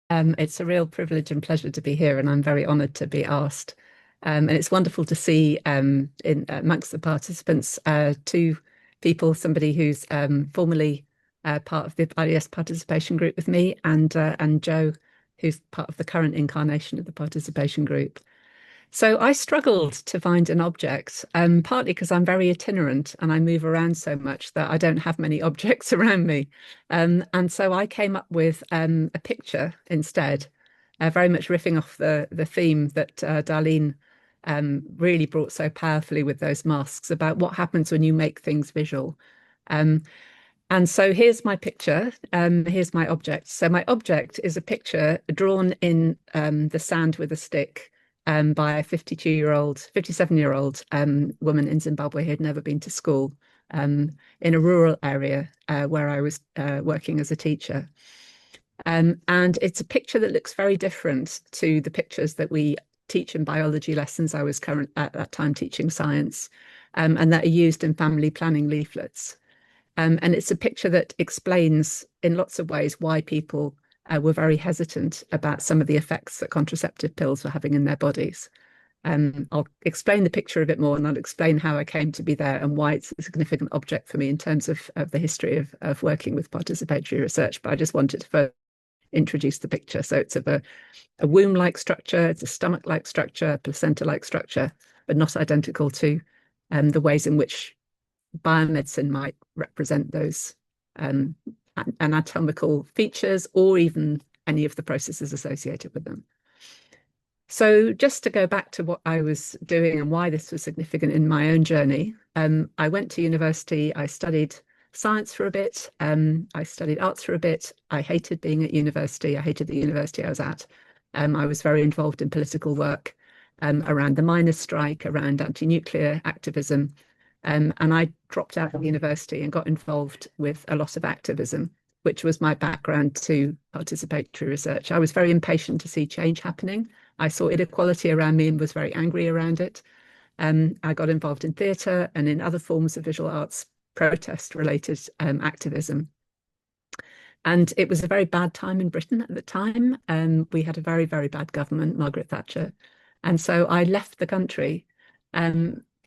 It's a real privilege and pleasure to be here, and I'm very honoured to be asked. And it's wonderful to see in amongst the participants two people, somebody who's formerly part of the IDS participation group with me, and Joe, who's part of the current incarnation of the participation group. So I struggled to find an object, partly because I'm very itinerant and I move around so much that I don't have many objects around me. And so I came up with a picture instead, very much riffing off the theme that Darlene really brought so powerfully with those masks about what happens when you make things visual. Um, and so here's my picture. Here's my object. So my object is a picture drawn in the sand with a stick by a 57-year-old woman in Zimbabwe who had never been to school um, in a rural area where I was working as a teacher. And it's a picture that looks very different to the pictures that we teach in biology lessons. I was current at that time teaching science, and that are used in family planning leaflets. And it's a picture that explains in lots of ways why people were very hesitant about some of the effects that contraceptive pills were having in their bodies. I'll explain the picture a bit more, and I'll explain how I came to be there and why it's a significant object for me in terms of the history of working with participatory research. But I just wanted to first introduce the picture. So it's of a womb-like structure, it's a stomach-like structure, placenta-like structure, but not identical to the ways in which biomedicine might represent those um, anatomical features or even any of the processes associated with them. So just to go back to what I was doing and why this was significant in my own journey, I went to university, I studied science for a bit, I studied arts for a bit. I hated being at university, I hated the university I was at. I was very involved in political work around the miners' strike, around anti-nuclear activism, and I dropped out of university and got involved with a lot of activism, which was my background to participatory research. I was very impatient to see change happening. I saw inequality around me and was very angry around it. I got involved in theatre and in other forms of visual arts protest-related activism. And it was a very bad time in Britain at the time. We had a very, very bad government, Margaret Thatcher. And so I left the country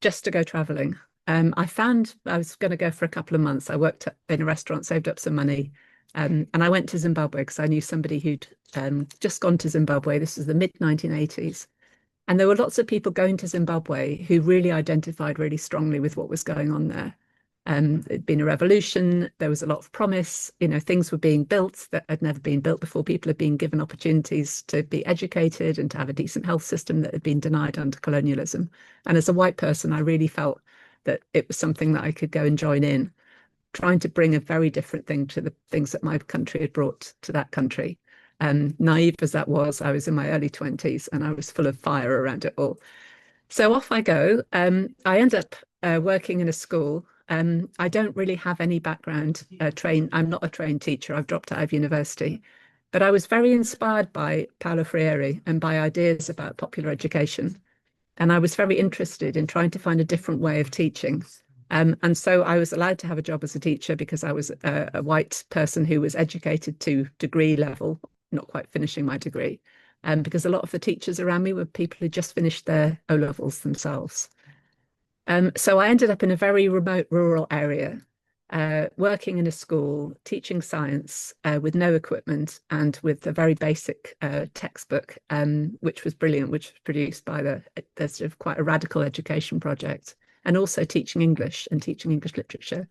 just to go travelling. I found I was going to go for a couple of months. I worked in a restaurant, saved up some money, and I went to Zimbabwe because I knew somebody who'd just gone to Zimbabwe. This was the mid 1980s. And there were lots of people going to Zimbabwe who really identified really strongly with what was going on there. It'd been a revolution. There was a lot of promise. You know, things were being built that had never been built before. People had been given opportunities to be educated and to have a decent health system that had been denied under colonialism. And as a white person, I really felt that it was something that I could go and join in, trying to bring a very different thing to the things that my country had brought to that country. Naive as that was, I was in my early 20s and I was full of fire around it all. So off I go. I end up working in a school. I don't really have any background I'm not a trained teacher. I've dropped out of university. But I was very inspired by Paulo Freire and by ideas about popular education. And I was very interested in trying to find a different way of teaching. And so I was allowed to have a job as a teacher because I was a white person who was educated to degree level, not quite finishing my degree. Because a lot of the teachers around me were people who just finished their O levels themselves. So I ended up in a very remote rural area, working in a school, teaching science with no equipment and with a very basic textbook, which was brilliant, which was produced by the sort of quite a radical education project, and also teaching English and teaching English literature.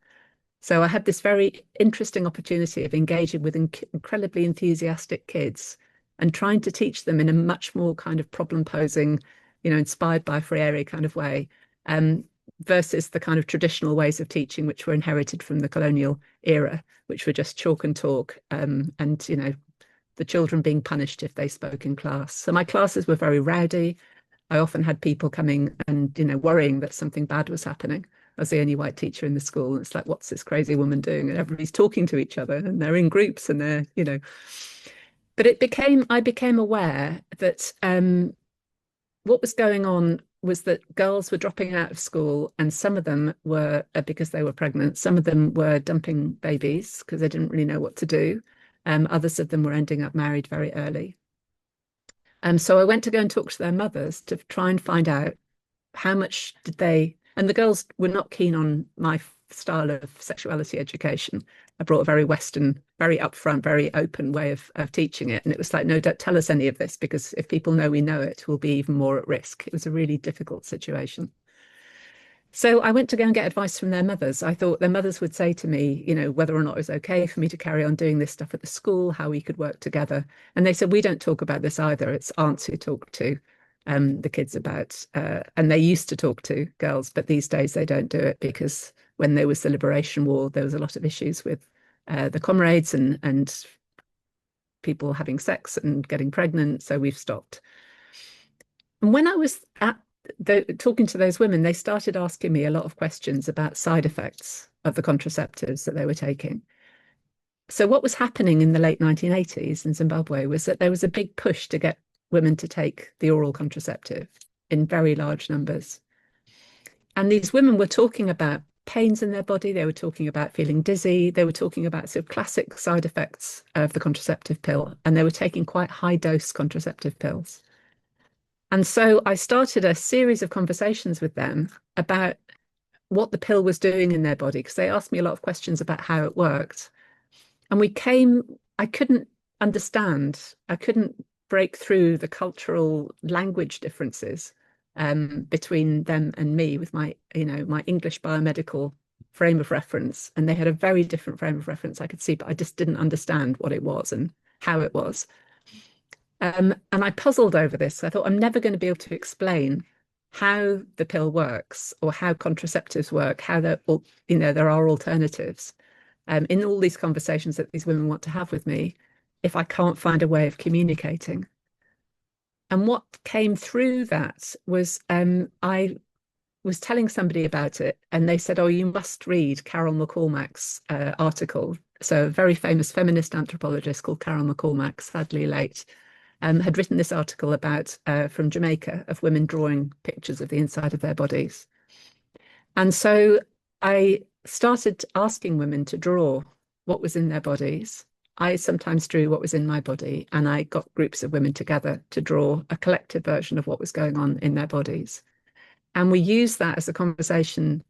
So I had this very interesting opportunity of engaging with incredibly enthusiastic kids and trying to teach them in a much more kind of problem posing, you know, inspired by Freire kind of way, versus the kind of traditional ways of teaching which were inherited from the colonial era, which were just chalk and talk, and, you know, the children being punished if they spoke in class. So my classes were very rowdy. I often had people coming and, you know, worrying that something bad was happening. I was the only white teacher in the school. And it's like, what's this crazy woman doing? And everybody's talking to each other and they're in groups and they're, you know. But I became aware that what was going on was that girls were dropping out of school, and some of them were because they were pregnant. Some of them were dumping babies because they didn't really know what to do. Others of them were ending up married very early. So I went to go and talk to their mothers to try and find out how much did they, and the girls were not keen on my style of sexuality education. I brought a very Western, very upfront, very open way of teaching it. And it was like, no, don't tell us any of this, because if people know we know it, we'll be even more at risk. It was a really difficult situation. So I went to go and get advice from their mothers. I thought their mothers would say to me, whether or not it was okay for me to carry on doing this stuff at the school, how we could work together. And they said, we don't talk about this either. It's aunts who talk to the kids about, and they used to talk to girls, but these days they don't do it because when there was the Liberation War, there was a lot of issues with the comrades and people having sex and getting pregnant. So we've stopped. And when I was talking to those women, they started asking me a lot of questions about side effects of the contraceptives that they were taking. So what was happening in the late 1980s in Zimbabwe was that there was a big push to get women to take the oral contraceptive in very large numbers. And these women were talking about pains in their body. They were talking about feeling dizzy. They were talking about sort of classic side effects of the contraceptive pill. And they were taking quite high dose contraceptive pills. And so I started a series of conversations with them about what the pill was doing in their body, because they asked me a lot of questions about how it worked. And I couldn't understand, I couldn't break through the cultural language differences between them and me with my English biomedical frame of reference. And they had a very different frame of reference, I could see, but I just didn't understand what it was and how it was. And I puzzled over this. I thought, I'm never going to be able to explain how the pill works or how contraceptives work, how there are alternatives in all these conversations that these women want to have with me, if I can't find a way of communicating. And what came through that was I was telling somebody about it, and they said, oh, you must read Carol McCormack's article. So a very famous feminist anthropologist called Carol McCormack, sadly late, had written this article about from Jamaica of women drawing pictures of the inside of their bodies. And so I started asking women to draw what was in their bodies. I sometimes drew what was in my body, and I got groups of women together to draw a collective version of what was going on in their bodies. And we used that as a conversation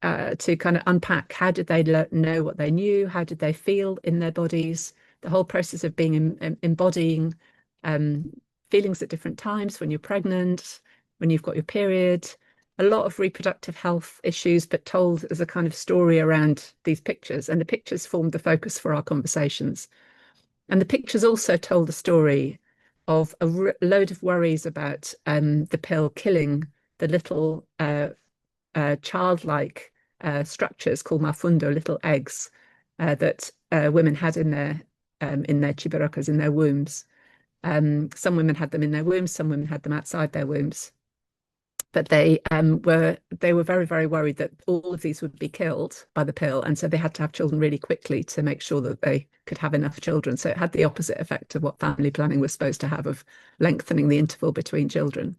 to kind of unpack, how did they know what they knew? How did they feel in their bodies? The whole process of embodying feelings at different times when you're pregnant, when you've got your period, a lot of reproductive health issues, but told as a kind of story around these pictures. And the pictures formed the focus for our conversations. And the pictures also told the story of a load of worries about the pill killing the little childlike structures called mafundo, little eggs that women had in their chibirokas, in their wombs. Some women had them in their wombs, some women had them outside their wombs. But they were very, very worried that all of these would be killed by the pill. And so they had to have children really quickly to make sure that they could have enough children. So it had the opposite effect of what family planning was supposed to have, of lengthening the interval between children.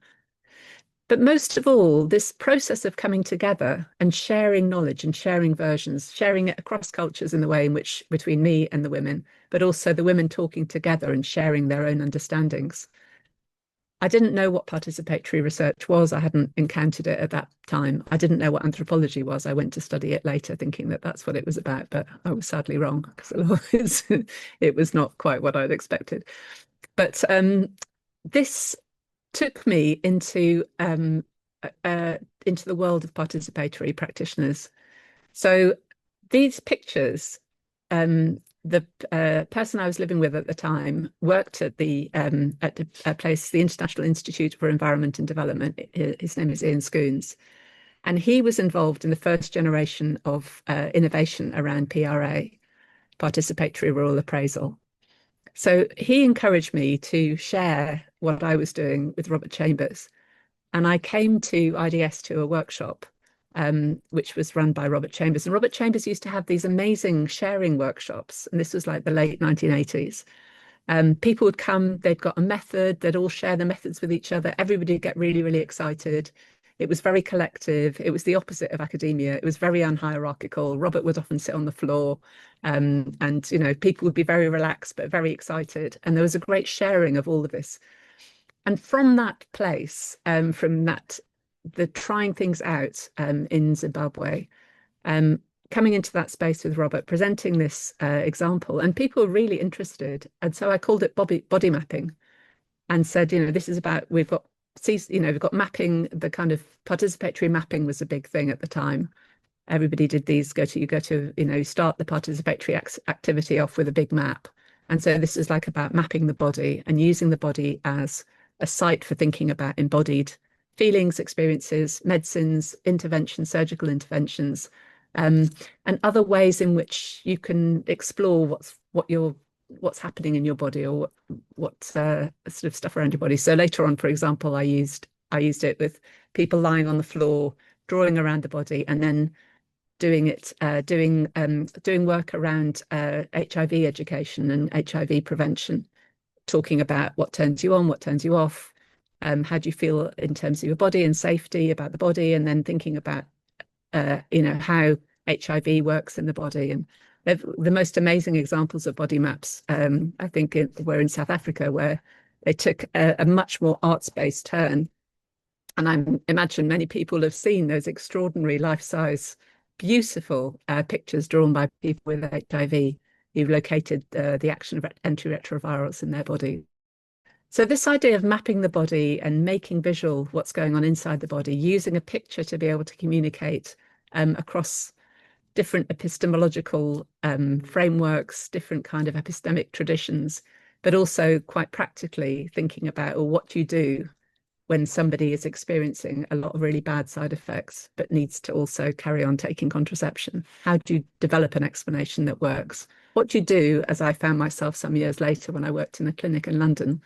But most of all, this process of coming together and sharing knowledge and sharing versions, sharing it across cultures in the way in which between me and the women, but also the women talking together and sharing their own understandings. I didn't know what participatory research was. I hadn't encountered it at that time. I didn't know what anthropology was. I went to study it later thinking that that's what it was about, but I was sadly wrong, because it was not quite what I'd expected. But this took me into the world of participatory practitioners. So these pictures, the person I was living with at the time worked at the place, the International Institute for Environment and Development. His name is Ian Scoons, and he was involved in the first generation of innovation around PRA, participatory rural appraisal. So he encouraged me to share what I was doing with Robert Chambers. And I came to IDS to a workshop, which was run by Robert Chambers. And Robert Chambers used to have these amazing sharing workshops. And this was like the late 1980s. People would come, they'd got a method, they'd all share the methods with each other. Everybody would get really, really excited. It was very collective. It was the opposite of academia. It was very unhierarchical. Robert would often sit on the floor, and people would be very relaxed but very excited. And there was a great sharing of all of this. And from that place, from that, the trying things out in Zimbabwe, um, coming into that space with Robert, presenting this example, and people were really interested. And so I called it body mapping and said, this is about, we've got mapping, the kind of participatory mapping was a big thing at the time. Everybody did these, start the participatory activity off with a big map. And so this is like about mapping the body and using the body as a site for thinking about embodied feelings, experiences, medicines, interventions, surgical interventions, and other ways in which you can explore what's happening in your body, or what sort of stuff around your body. So later on, for example, I used it with people lying on the floor, drawing around the body, and then doing work around HIV education and HIV prevention, talking about what turns you on, what turns you off, how do you feel in terms of your body and safety about the body, and then thinking about how HIV works in the body. And the most amazing examples of body maps, I think, were in South Africa, where they took a much more arts-based turn. And I imagine many people have seen those extraordinary life-size, beautiful pictures drawn by people with HIV who've located the action of antiretrovirals in their body. So this idea of mapping the body and making visual what's going on inside the body, using a picture to be able to communicate across different epistemological frameworks, different kind of epistemic traditions, but also quite practically thinking about, or what do you do when somebody is experiencing a lot of really bad side effects, but needs to also carry on taking contraception? How do you develop an explanation that works? What do you do, as I found myself some years later when I worked in a clinic in London,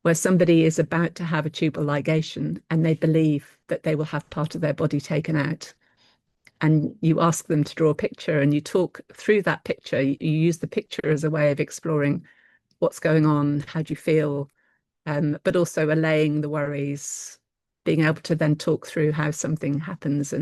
where somebody is about to have a tubal ligation and they believe that they will have part of their body taken out? And you ask them to draw a picture, and you talk through that picture. You use the picture as a way of exploring what's going on, how do you feel, but also allaying the worries, being able to then talk through how something happens.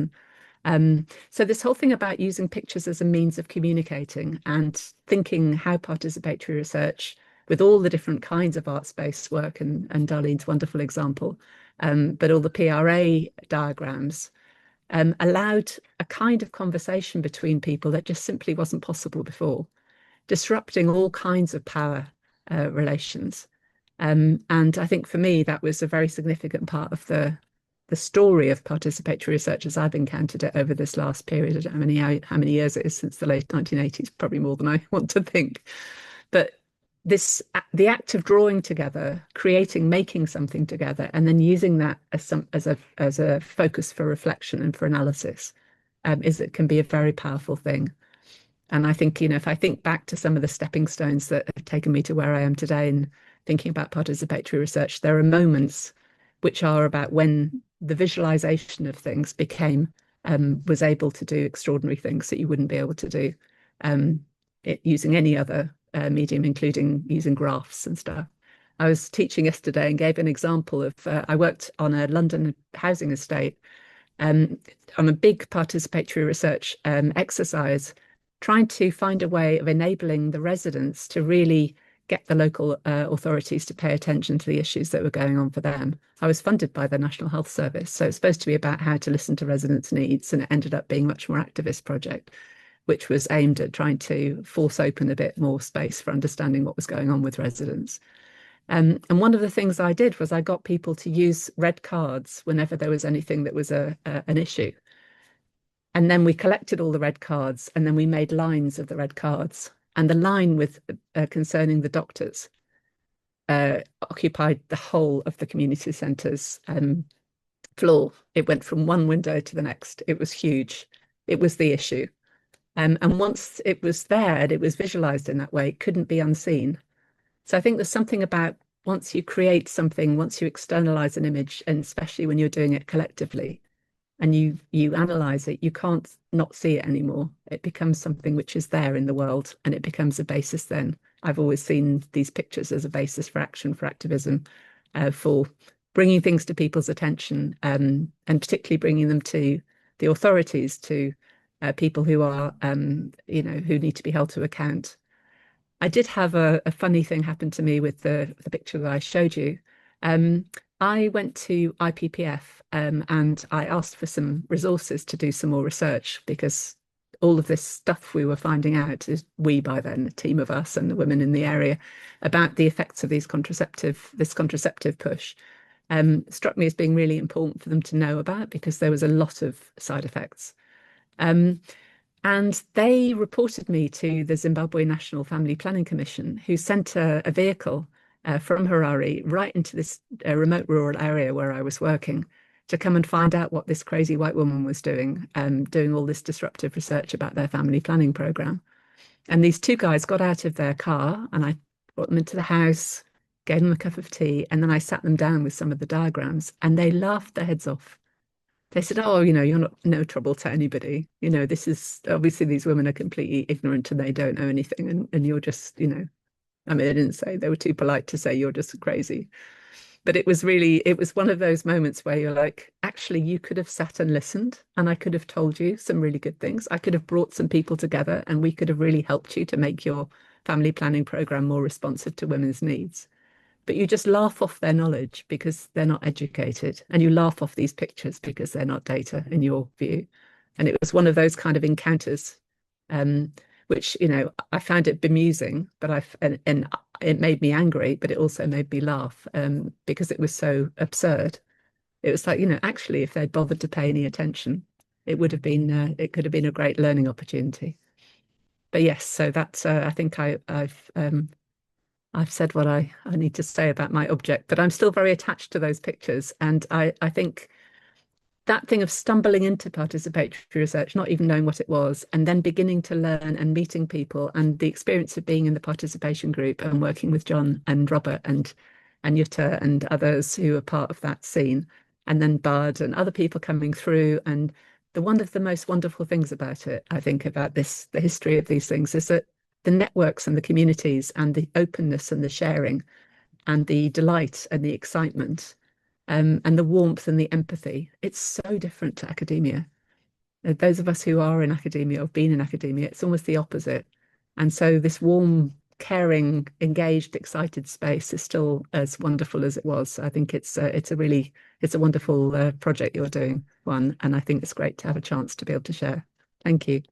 And so this whole thing about using pictures as a means of communicating and thinking how participatory research, with all the different kinds of arts-based work, and Darlene's wonderful example, but all the PRA diagrams, allowed a kind of conversation between people that just simply wasn't possible before, disrupting all kinds of power relations. And I think for me, that was a very significant part of the story of participatory research as I've encountered it over this last period. I don't know how many years it is since the late 1980s, probably more than I want to think. But the act of drawing together, creating, making something together, and then using that as a focus for reflection and for analysis, it can be a very powerful thing. And I think, if I think back to some of the stepping stones that have taken me to where I am today in thinking about participatory research, there are moments which are about when the visualization of things was able to do extraordinary things that you wouldn't be able to do using any other medium, including using graphs and stuff. I was teaching yesterday and gave an example of, I worked on a London housing estate on a big participatory research exercise, trying to find a way of enabling the residents to really get the local authorities to pay attention to the issues that were going on for them. I was funded by the National Health Service, so it's supposed to be about how to listen to residents' needs, and it ended up being a much more activist project, which was aimed at trying to force open a bit more space for understanding what was going on with residents. And one of the things I did was I got people to use red cards whenever there was anything that was an issue. And then we collected all the red cards, and then we made lines of the red cards. And the line with concerning the doctors occupied the whole of the community centre's floor. It went from one window to the next. It was huge. It was the issue. And once it was there and it was visualized in that way, it couldn't be unseen. So I think there's something about, once you create something, once you externalize an image, and especially when you're doing it collectively, and you analyze it, you can't not see it anymore. It becomes something which is there in the world, and it becomes a basis then. I've always seen these pictures as a basis for action, for activism, for bringing things to people's attention, and particularly bringing them to the authorities, to people who are, who need to be held to account. I did have a funny thing happen to me with the picture that I showed you. Um, I went to IPPF, and I asked for some resources to do some more research because all of this stuff we were finding out is we by then, a team of us and the women in the area, about the effects of this contraceptive push, struck me as being really important for them to know about because there was a lot of side effects. Um, and they reported me to the Zimbabwe National Family Planning Commission, who sent a vehicle from Harare right into this remote rural area where I was working to come and find out what this crazy white woman was doing all this disruptive research about their family planning program. And these two guys got out of their car and I brought them into the house, gave them a cup of tea, and then I sat them down with some of the diagrams and they laughed their heads off. They said, "Oh, you're not no trouble to anybody. This is obviously these women are completely ignorant and they don't know anything, and you're just, I mean, they didn't say they were too polite to say you're just crazy." But it was one of those moments where you're like, actually, you could have sat and listened, and I could have told you some really good things. I could have brought some people together, and we could have really helped you to make your family planning program more responsive to women's needs. But you just laugh off their knowledge because they're not educated, and you laugh off these pictures because they're not data in your view. And it was one of those kind of encounters, um, which I found it bemusing, but and it made me angry, but it also made me laugh, because it was so absurd. It was like, actually, if they'd bothered to pay any attention, it could have been a great learning opportunity. But yes, so that's I think I've said what I need to say about my object, but I'm still very attached to those pictures. And I think that thing of stumbling into participatory research, not even knowing what it was, and then beginning to learn and meeting people, and the experience of being in the participation group and working with John and Robert and Jutta and others who are part of that scene, and then Bud and other people coming through. And one of the most wonderful things about it, I think, about the history of these things, is that the networks and the communities and the openness and the sharing and the delight and the excitement, and the warmth and the empathy. It's so different to academia. Those of us who are in academia or have been in academia, it's almost the opposite. And so this warm, caring, engaged, excited space is still as wonderful as it was. I think it's a wonderful project you're doing, one, and I think it's great to have a chance to be able to share. Thank you.